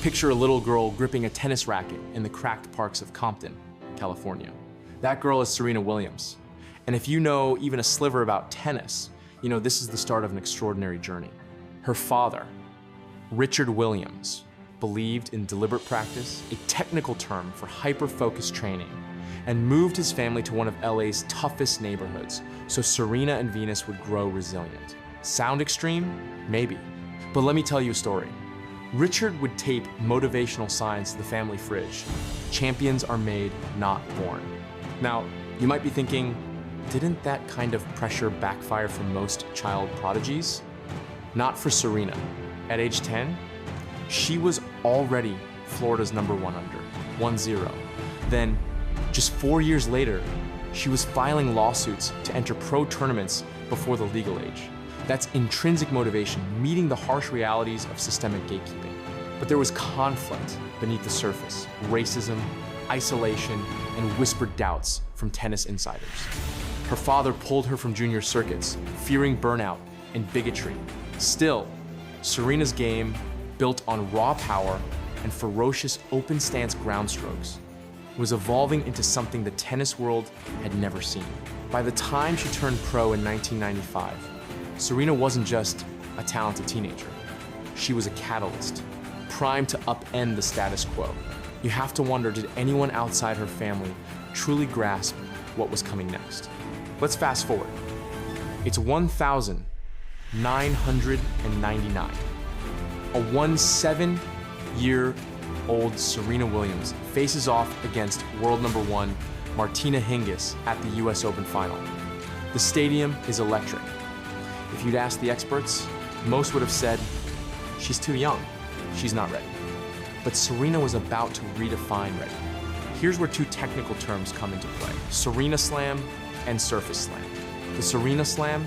Picture a little girl gripping a tennis racket in the cracked parks of Compton, California. That girl is Serena Williams. And if you know even a sliver about tennis, you know this is the start of an extraordinary journey. Her father, Richard Williams, believed in deliberate practice, a technical term for hyper-focused training, and moved his family to one of LA's toughest neighborhoods so Serena and Venus would grow resilient. Sound extreme? Maybe. But let me tell you a story. Richard would tape motivational signs to the family fridge. Champions are made, not born. Now, you might be thinking, didn't that kind of pressure backfire for most child prodigies? Not for Serena. At age 10, she was already Florida's #1 under, 1-0. Then, just 4 years later, she was filing lawsuits to enter pro tournaments before the legal age. That's intrinsic motivation, meeting the harsh realities of systemic gatekeeping. But there was conflict beneath the surface, racism, isolation, and whispered doubts from tennis insiders. Her father pulled her from junior circuits, fearing burnout and bigotry. Still, Serena's game, built on raw power and ferocious open stance ground strokes, was evolving into something the tennis world had never seen. By the time she turned pro in 1995, Serena wasn't just a talented teenager. She was a catalyst, primed to upend the status quo. You have to wonder, did anyone outside her family truly grasp what was coming next? Let's fast forward. It's 1999. A 17-year-old Serena Williams faces off against world #1 Martina Hingis at the US Open final. The stadium is electric. If you'd asked the experts, most would have said, she's too young, she's not ready. But Serena was about to redefine ready. Here's where two technical terms come into play: Serena Slam and Surface Slam. The Serena Slam,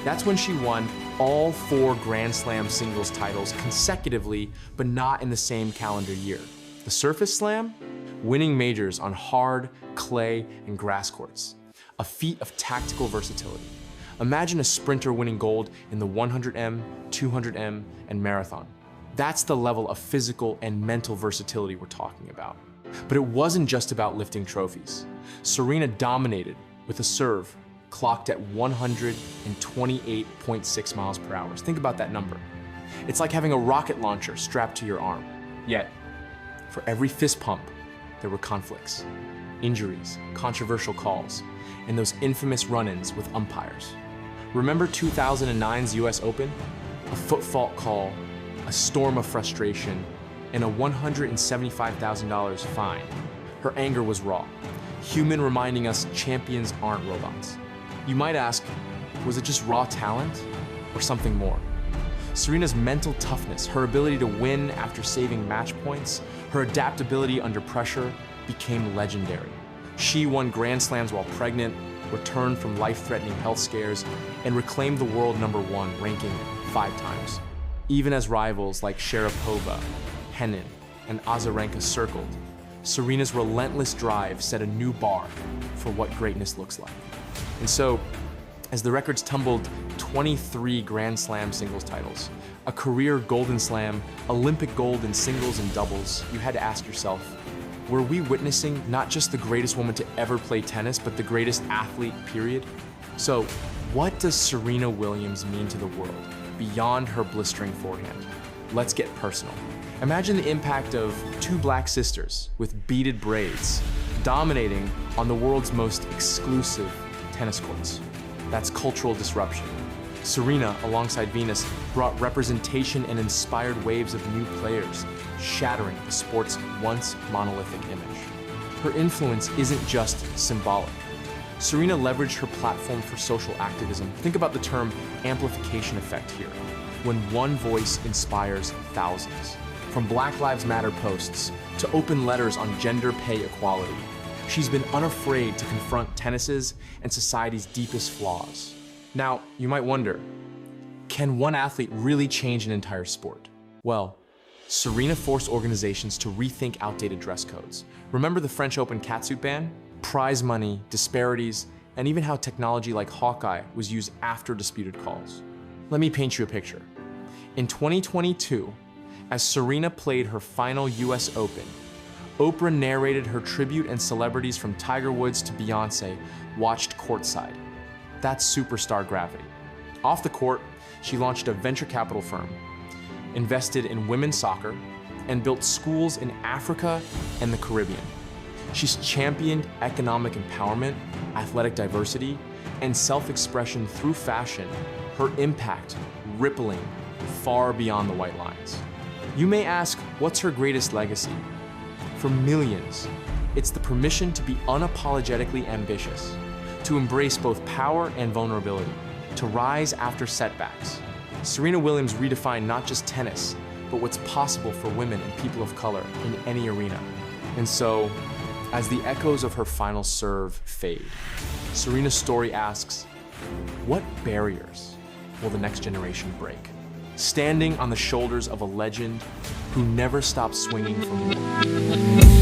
that's when she won all 4 Grand Slam singles titles consecutively, but not in the same calendar year. The Surface Slam, winning majors on hard, clay, and grass courts. A feat of tactical versatility. Imagine a sprinter winning gold in the 100m, 200m, and marathon. That's the level of physical and mental versatility we're talking about. But it wasn't just about lifting trophies. Serena dominated with a serve clocked at 128.6 miles per hour. Think about that number. It's like having a rocket launcher strapped to your arm. Yet, for every fist pump, there were conflicts, injuries, controversial calls, and those infamous run-ins with umpires. Remember 2009's US Open? A foot fault call, a storm of frustration, and a $175,000 fine. Her anger was raw, human, reminding us champions aren't robots. You might ask, was it just raw talent or something more? Serena's mental toughness, her ability to win after saving match points, her adaptability under pressure became legendary. She won Grand Slams while pregnant, returned from life-threatening health scares, and reclaimed the world #1, ranking 5 times. Even as rivals like Sharapova, Henin, and Azarenka circled, Serena's relentless drive set a new bar for what greatness looks like. And so, as the records tumbled 23 Grand Slam singles titles, a career Golden Slam, Olympic gold in singles and doubles, you had to ask yourself, were we witnessing not just the greatest woman to ever play tennis, but the greatest athlete, period? So, what does Serena Williams mean to the world beyond her blistering forehand? Let's get personal. Imagine the impact of 2 black sisters with beaded braids dominating on the world's most exclusive tennis courts. That's cultural disruption. Serena, alongside Venus, brought representation and inspired waves of new players, shattering the sport's once monolithic image. Her influence isn't just symbolic. Serena leveraged her platform for social activism. Think about the term amplification effect here, when one voice inspires thousands. From Black Lives Matter posts to open letters on gender pay equality, she's been unafraid to confront tennis's and society's deepest flaws. Now, you might wonder, can one athlete really change an entire sport? Well, Serena forced organizations to rethink outdated dress codes. Remember the French Open catsuit ban? Prize money, disparities, and even how technology like Hawkeye was used after disputed calls. Let me paint you a picture. In 2022, As Serena played her final US Open, Oprah narrated her tribute, and celebrities from Tiger Woods to Beyoncé watched courtside. That's superstar gravity. Off the court, she launched a venture capital firm, invested in women's soccer, and built schools in Africa and the Caribbean. She's championed economic empowerment, athletic diversity, and self-expression through fashion, her impact rippling far beyond the white lines. You may ask, what's her greatest legacy? For millions, it's the permission to be unapologetically ambitious, to embrace both power and vulnerability, to rise after setbacks. Serena Williams redefined not just tennis, but what's possible for women and people of color in any arena. And so, as the echoes of her final serve fade, Serena's story asks, what barriers will the next generation break? Standing on the shoulders of a legend who never stopped swinging for more.